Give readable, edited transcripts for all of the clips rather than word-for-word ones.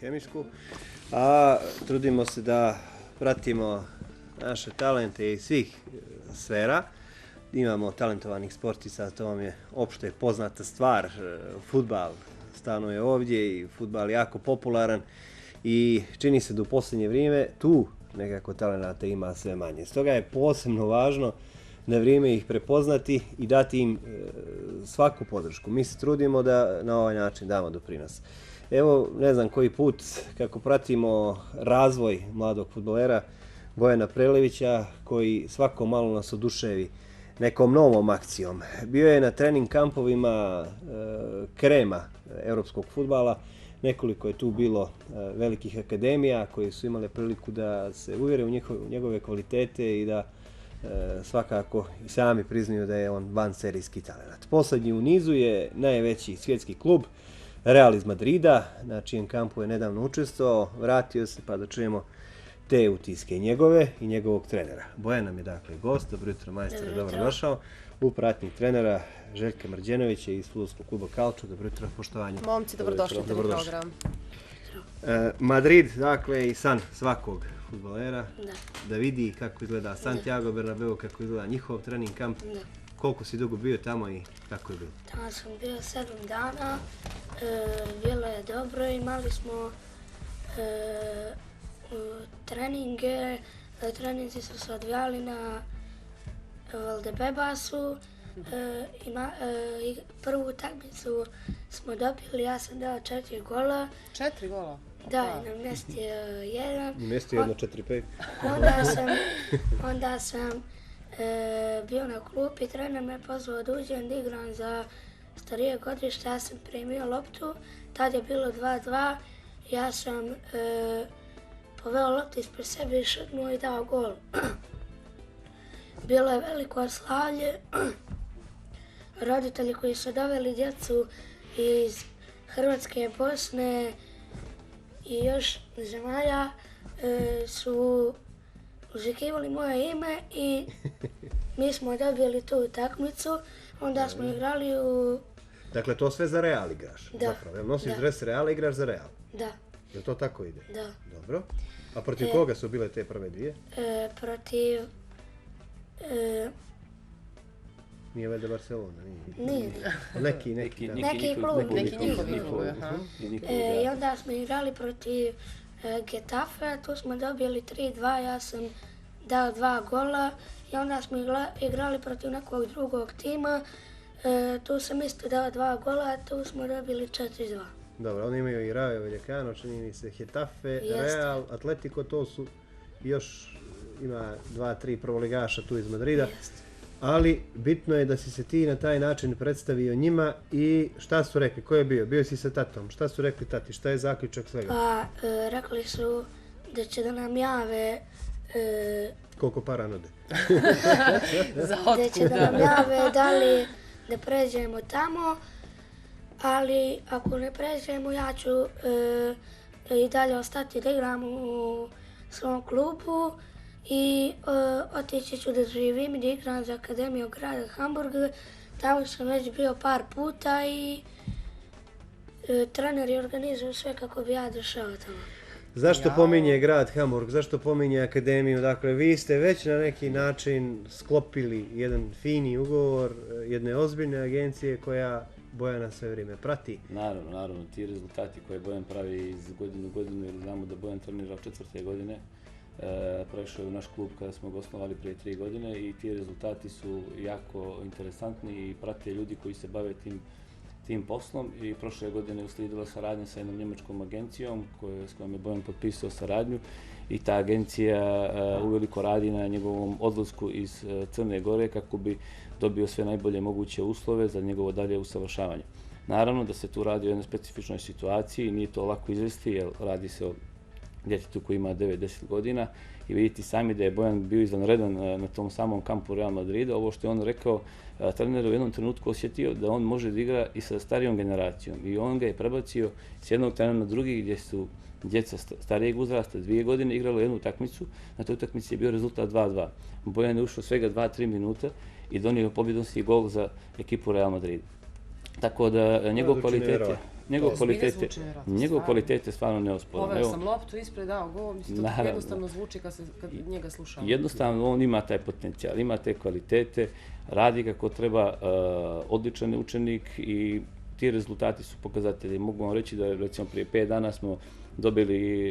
hemijsku, a trudimo se da pratimo naše talente iz svih sfera. Imamo talentovanih sportista, to vam je opšte poznata stvar. Fudbal stanuje ovdje i fudbal je jako popularan i čini se da u posljednje vrijeme tu nekako talenata ima sve manje. Stoga je posebno važno na vrijeme ih prepoznati i dati im svaku podršku. Mi se trudimo da na ovaj način damo doprinos. Evo, ne znam koji put kako pratimo razvoj mladog fudbalera Bojana Prelevića, koji svako malo nas oduševi nekom novom akcijom. Bio je na trening kampovima krema europskog fudbala. Nekoliko je tu bilo velikih akademija koje su imale priliku da se uvjere u njegove kvalitete i da svakako i sami priznaju da je on vanserijski talent. Posljednji u nizu je najveći svjetski klub Real iz Madrida, na čijem kampu je nedavno učestvovao. Vratio se pa da čujemo te utiske njegove i njegovog trenera. Bojan nam je dakle gost. Dobro jutro, majstore, dobro došao. U pratnji trenera Željka Mrđenovića iz fudbalskog kluba Kalčo. Dobro jutro, poštovanje. Momci, dobrodošli u program. Madrid, dakle, i san svakog fudbalera. Da vidi kako izgleda Santiago Bernabeu, kako izgleda njihov trening kamp. Koliko si dugo bio tamo i kako je bilo? Tamo sam bio 7 dana. Bilo je dobro, imali smo treninge. Treninzi su se odvijali na Valdebebasu. Prvu utakmicu smo dobili, ja sam dao 4 gola. 4 gola? Da, na mjestu 1. Na mjestu 1-4-5. Onda sam bio na klupi, trener me pozvao da uđem da igram za starije godište, ja sam primio loptu, tad je bilo 2-2, ja sam poveo loptu ispred sebe i šutnuo i dao gol. Bilo je veliko slavlje, roditelji koji su doveli djecu iz Hrvatske, Bosne i još zemalja su užikivali moje ime i mi smo dobili tu utakmicu. Onda smo igrali u... Dakle, to sve za Real igraš? Da. Zapravo, jel nosiš dres Reala i igraš za Real? Da. Jel to tako ide? Da. Dobro. A protiv koga su bile te prve dvije? Protiv... Nije valjda Barcelona, nije? Nije. Neki klub. Neki njihovi klubovi, aha. I onda smo igrali protiv Getafe, tu smo dobili 3-2, ja sam dao 2 gola i onda smo igrali protiv nekog drugog tima, tu sam isto dao 2 gola, a tu smo dobili 4-2. Dobro, oni imaju i Rayo Vallecano, čini mi se Getafe, Real, Atletico, to su još ima 2-3 prvoligaša tu iz Madrida. Ali bitno je da si se ti na taj način predstavio njima i šta su rekli, ko je bio? Bio si sa tatom, šta su rekli tati, šta je zaključak svega? Pa, rekli su da će da nam jave... Koliko para nude? Da će da nam jave da li da pređemo tamo, ali ako ne pređemo ja ću i dalje ostati da igram u svom klubu i otići ću da živim i da igram za Akademiju grada Hamburga. Tamo sam već bio par puta i treneri organizuju sve kako bi ja došao tamo. Zašto pominje grad Hamburg, zašto pominje akademiju? Dakle, vi ste već na neki način sklopili jedan fini ugovor jedne ozbiljne agencije koja Bojana sve vrijeme prati. Naravno, ti rezultati koje Bojan pravi iz godine u godinu, jer znamo da Bojan trenira od 4. godine, prešao je u naš klub kada smo ga osnovali prije 3 godine i ti rezultati su jako interesantni i prate ljudi koji se bave tim poslom i prošle godine je uslijedila saradnja sa jednom njemačkom agencijom s kojom je Bojan potpisao saradnju i ta agencija uveliko radi na njegovom odlasku iz Crne Gore kako bi dobio sve najbolje moguće uslove za njegovo dalje usavršavanje. Naravno da se tu radi o jednoj specifičnoj situaciji, nije to lako izvesti jer radi se o djetetu koji ima 9-10 godina i vidite sami da je Bojan bio izvanredan na tom samom kampu Real Madrida. Ovo što je on rekao, trener je u jednom trenutku osjetio da on može da igra i sa starijom generacijom i on ga je prebacio s jednog trena na drugi gdje su djeca starijeg uzrasta 2 godine igralo jednu utakmicu. Na toj utakmici je bio rezultat 2-2. Bojan je ušao svega 2-3 minuta i donio pobjedonosni gol za ekipu Real Madrida. Tako da njegov kvalitet je... njegov kvalitet je stvarno neosporan. Poveo sam loptu ispred, dao gol, mislim, to jednostavno zvuči kad njega slušao. Jednostavno, on ima taj potencijal, ima te kvalitete, radi kako treba, odličan je učenik i ti rezultati su pokazatelji. Mogu vam reći da recimo prije 5 dana smo dobili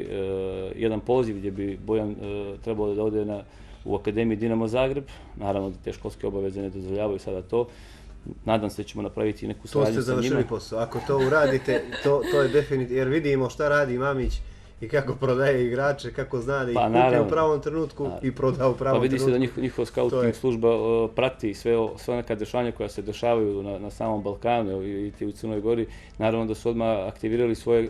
jedan poziv gdje bi Bojan trebao da ode u Akademiji Dinamo Zagreb. Naravno da te školske obaveze ne dozvoljavaju sada to. Nadam se da ćemo napraviti neku saradnju sa njima. To ste završili posao. Ako to uradite, to je definitivno, jer vidimo šta radi Mamić i kako prodaje igrače, kako zna da ih kupi u pravom trenutku i proda u pravom trenutku. Pa vidi se da njihova scouting služba prati sve neka dešavanja koja se dešavaju na samom Balkanu i u Crnoj Gori. Naravno da su odmah aktivirali svoje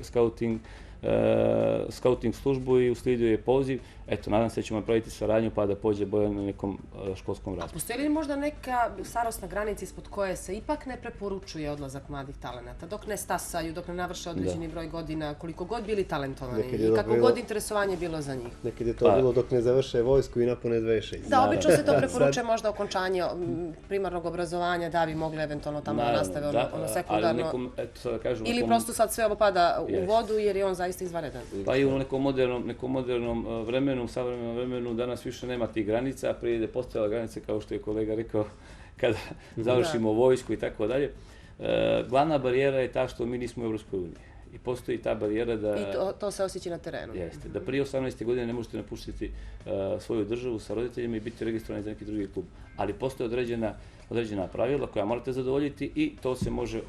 scouting službu i uslijedio je poziv. Eto, nadam se da ćemo napraviti saradnju pa da pođe Bojan na nekom školskom razredu. A postoji li možda neka starosna granica ispod koje se ipak ne preporučuje odlazak mladih talenata, dok ne stasaju, dok ne navrše određeni broj godina, koliko god bili talentovani i kako god interesovanje bilo za njih? Nekad je to bilo dok ne završe vojsku i napune 26. Da, obično se to preporučuje možda okončanje primarnog obrazovanja da bi mogli eventualno tamo da nastave ono sekundarno. Ili prosto sad sve ovo pada u vodu jer je on zaista izvanredan. Pa i u nekom modernom vremenu, u savremenom vremenu, danas više nema tih granica, prije je postojala granica, kao što je kolega rekao, kada završimo vojsku i tako dalje. Glavna barijera je ta što mi nismo u Evropskoj uniji. I postoji ta barijera da... I to se osjeća na terenu. Jeste, da prije 18. godine ne možete napustiti svoju državu sa roditeljima i biti registrovani za neki drugi klub. Ali postoje određena pravila koja morate zadovoljiti i to se može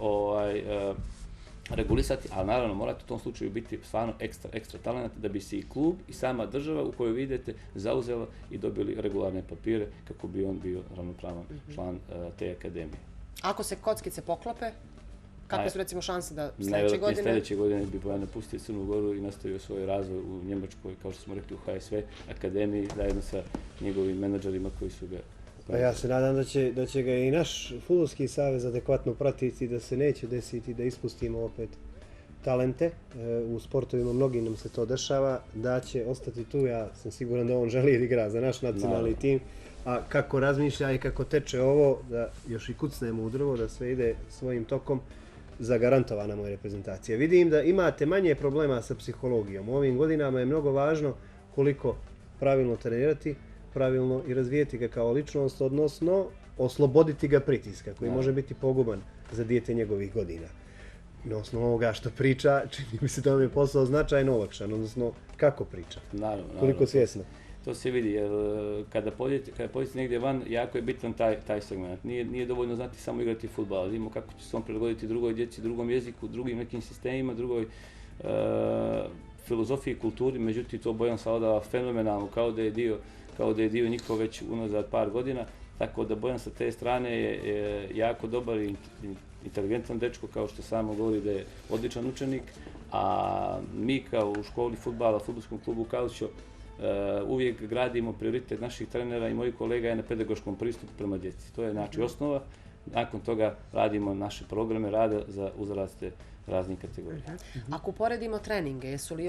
regulisati, ali naravno morate u tom slučaju biti stvarno ekstra talent da bi se i klub i sama država u kojoj vi idete zauzela i dobili regularne papire kako bi on bio ravnopravan član te akademije. Ako se kockice poklope, kakve su recimo šanse da sljedeće godine? Sljedeće godine bi Bojan napustio Crnu Goru i nastavio svoj razvoj u Njemačkoj, kao što smo rekli u HSV akademiji, zajedno sa njegovim menadžerima koji su ga... Pa ja se nadam da će ga i naš fudbalski savez adekvatno pratiti, da se neće desiti da ispustimo opet talente. U sportovima mnogim nam se to dešava, da će ostati tu. Ja sam siguran da on želi da igra za naš nacionalni tim. A kako razmišlja i kako teče ovo, da još i kucnemo u drvo, da sve ide svojim tokom, zagarantovana mu je reprezentacija. Vidim da imate manje problema sa psihologijom. U ovim godinama je mnogo važno koliko pravilno trenirati, pravilno i razvijeti ga kao ličnost, odnosno osloboditi ga pritiska koji može biti poguban za dijete njegovih godina. Na osnovu ovoga što priča, čini mi se da vam je posao značajno olakšan, odnosno kako priča, koliko svjesno. To se vidi, jer kada pođete negdje van, jako je bitan taj segment. Nije dovoljno znati samo igrati fudbal, vidimo kako će se on prilagoditi drugoj djeci, drugom jeziku, drugim nekim sistemima, drugoj filozofiji i kulturi, međutim to Bojan savladava fenomenalno, kao da je dio njihov već unazad par godina, tako da Bojan sa te strane je jako dobar i inteligentan dečko, kao što samo govori da je odličan učenik, a mi kao u školi fudbala, fudbalskom klubu Calcio, uvijek gradimo prioritet naših trenera i mojih kolega je na pedagoškom pristupu prema djeci. To je znači osnova, nakon toga radimo naše programe rada za uzraste raznih kategorija. Ako poredimo treninge, jesu li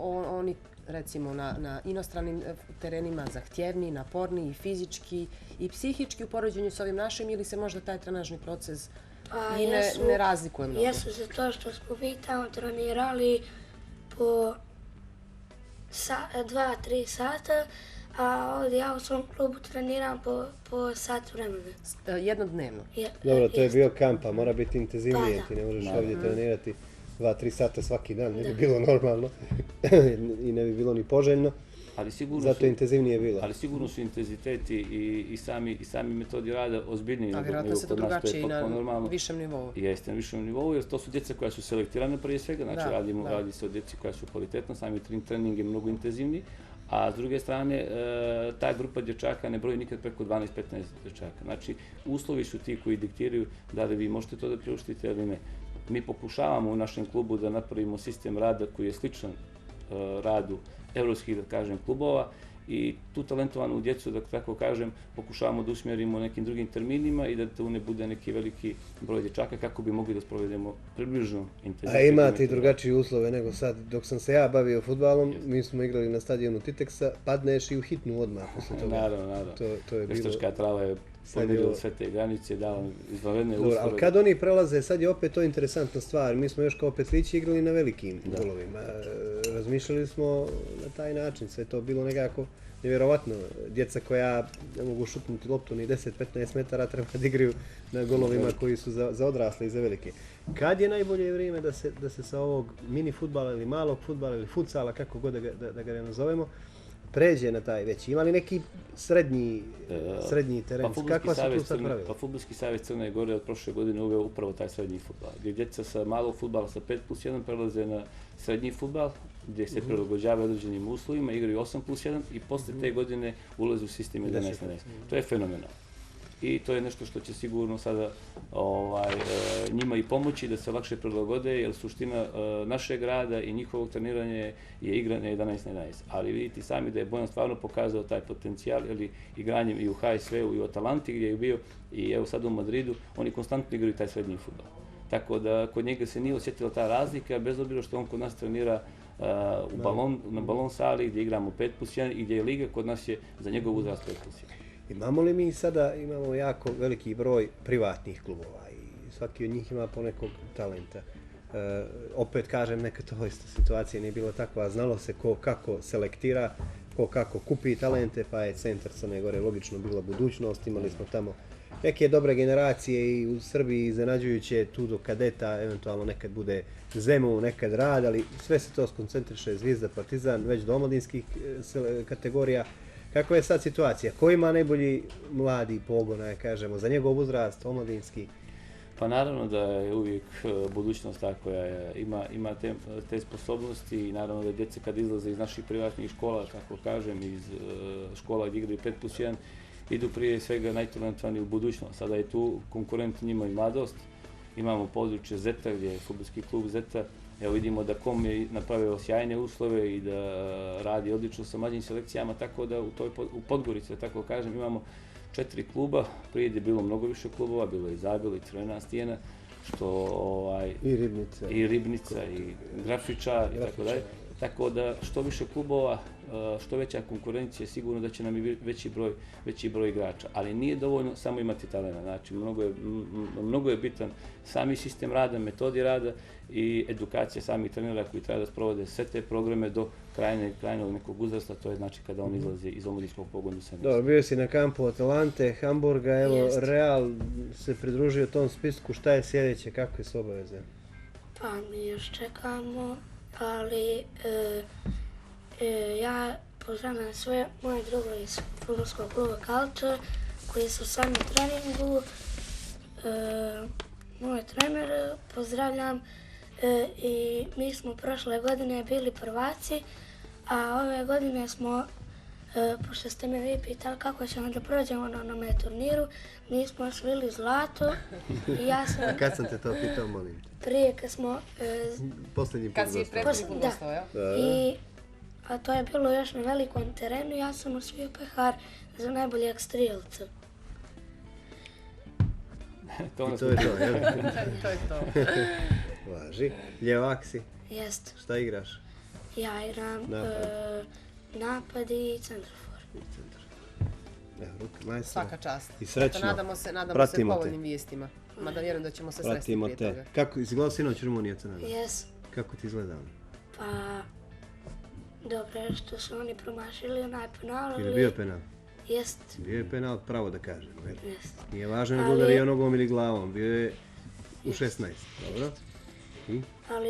oni recimo na inostranim terenima zahtjevniji, naporniji i fizički i psihički u poređenju s ovim našim ili se možda taj trenažni proces i ne razlikuje mnogo? Jesu zato što smo mi tamo trenirali po 2-3 sata, a ovdje ja u svom klubu treniram po sat vremena. Jednodnevno? Dobro, to je bio kamp, a mora biti intenzivnije, ti ne možeš ovdje trenirati 2-3 sata svaki dan, ne bi bilo normalno i ne bi bilo ni poželjno, zato intenzivnije bilo. Ali sigurno su intenziteti i sami metodi rada ozbiljniji. A vjerojatno se to drugačije i na višem nivou. Jeste, na višem nivou, jer to su djeca koja su selektirane prije svega, znači radi se o djeci koja su kvalitetna, sami trening je mnogo intenzivniji, a s druge strane ta grupa dječaka ne broji nikad preko 12-15 dječaka. Znači, uslovi su ti koji diktiraju da li vi možete to da priuštite ili ne. Mi pokušavamo u našem klubu da napravimo sistem rada koji je sličan radu evropskih, da kažem, klubova i tu talentovanu djecu, da tako kažem, pokušavamo da usmjerimo nekim drugim terminima i da tu ne bude neki veliki broj dječaka kako bi mogli da sprovedemo približno intenzitet. A imate i drugačije uslove nego sad. Dok sam se ja bavio fudbalom, mi smo igrali na stadionu Titeksa, padneš i u hitnu odmah posle toga. Naravno. To je bilo... Veštačka trava je pomirili sve te granice, dali izvanredne Dobro, uslove. ali kad oni prelaze, sad je opet to interesantna stvar, mi smo još kao petlići igrali na velikim golovima, razmišljali smo na taj način, sve to bilo nekako nevjerovatno. Djeca koja ne mogu šutnuti loptu ni 10-15 metara treba da igraju na golovima koji su za odrasle i za velike. Kad je najbolje vrijeme da se sa ovog mini fudbala ili malog fudbala ili futsala, kako god da ga nazovemo, pređe na taj veći? Ima li neki srednji teren? Kakva su tu sad pravila? Pa Fudbalski savez Crne Gore od prošle godine uveo upravo taj srednji fudbal, gdje djeca sa malog fudbala sa 5+1 prelaze na srednji fudbal, gdje se prilagođavaju određenim uslovima, igraju 8+1 i posle te godine ulaze u sistem 11-11. To je fenomenalno. I to je nešto što će sigurno sada njima i pomoći da se lakše prilagode, jer suština našeg rada i njihovog treniranja je igranje 11-11. Ali vidite sami da je Bojan stvarno pokazao taj potencijal, ili igranjem i u HSV-u i u Atalanti gdje je bio, i evo sad u Madridu, oni konstantno igraju taj srednji fudbal. Tako da kod njega se nije osjetila ta razlika, bez obzira što on kod nas trenira na balon sali gdje igramo 5+1 i gdje je liga, kod nas je za njegov uzrast 5+1. Imamo li mi sada, imamo jako veliki broj privatnih klubova i svaki od njih ima ponekog talenta. Opet kažem, neka to isto situacija nije bila takva, znalo se ko kako selektira, ko kako kupi talente, pa je centar Crne Gore logično bila budućnost, imali smo tamo neke dobre generacije i u Srbiji iznenađujuće tu do kadeta, eventualno nekad bude Zemun, nekad Rad, ali sve se to skoncentriše, Zvizda, Partizan, već do omladinskih kategorija. Kakva je sad situacija? Ko ima najbolji mladi pogon, kažemo, za njegov uzrast, omladinski? Pa naravno da je uvijek budućnost ta koja ima te sposobnosti, i naravno da djeca kad izlaze iz naših privatnih škola, kako kažem, iz škola gdje igraju 5+1, idu prije svega najtalentovaniji u budućnost. Sada je tu konkurent njima i mladost. Imamo područje Zeta gdje je fudbalski klub Zeta. Evo vidimo da KOM je napravio sjajne uslove i da radi odlično sa mlađim selekcijama, tako da u Podgorici, tako kažem, imamo 4 kluba. Prije je bilo mnogo više klubova, bilo je i Zabela, i Crvena Stijena, i Ribnica, i Grafičar, i tako dalje. Tako da što više klubova, što veća konkurencija, sigurno da će nam i veći broj igrača. Ali nije dovoljno samo imati talenta. Znači, mnogo je bitan sami sistem rada, metodi rada i edukacija samih trenera koji treba da sprovode sve te programe do krajnog nekog uzrasta, to je znači kada on izlazi iz omladinskog pogona sa mjesta. Dobro, bio si na kampu Atalante, Hamburga, evo Real se pridružio tom spisku, šta je sljedeće, kakve su obaveze? Pa mi još čekamo, ali ja pozdravljam sve moje drugove iz fudbalskog kluba Culture koji su sa mnom u treningu. Moje trenere pozdravljam i mi smo prošle godine bili prvaci, a ove godine smo, pošto ste me vi pitali kako ćemo da prođemo na onome turniru, mi smo osvojili zlato i ja sam... Kad sam te to pitao, molim te? Prije kad smo... Posljednji put Kad si prethodni put gostao, jel? A to je bilo još na velikom terenu, ja sam osvojio pehar za najboljeg strijelca. I to je to, jel? To je to. Važi. Ljevak si? Jest. Šta igraš? Ja igram napad i centarfor. Evo, ruka, majstor. Svaka čast. I srećno. Nadamo se povoljnim vijestima. Mada vjerujem da ćemo se sresti prije toga. Kako, izgledao sinoć Rumunija Crna Gora? Jes. Kako ti izgledao? Pa, dobro je što su oni promašili onaj penal. Ili bio penal? Jest. Bio je penal, pravo da kažem. Jest. Nije važno da udario nogom ili glavom, bio je u 16. Dobro. I? Ali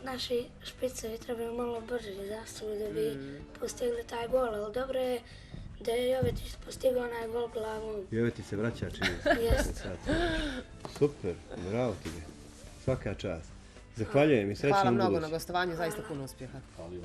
naši špicevi trebaju malo brže zastavu da bi postigli taj gol, ali dobro je da je Jovetić postigao onaj gol glavom. Jovetić se vraća čini. Jest. Super, bravo ti je. Svaka čast. Zahvaljujem i srećno u Hvala budući. mnogo na gostovanju, zaista puno uspjeha. Hvala vam.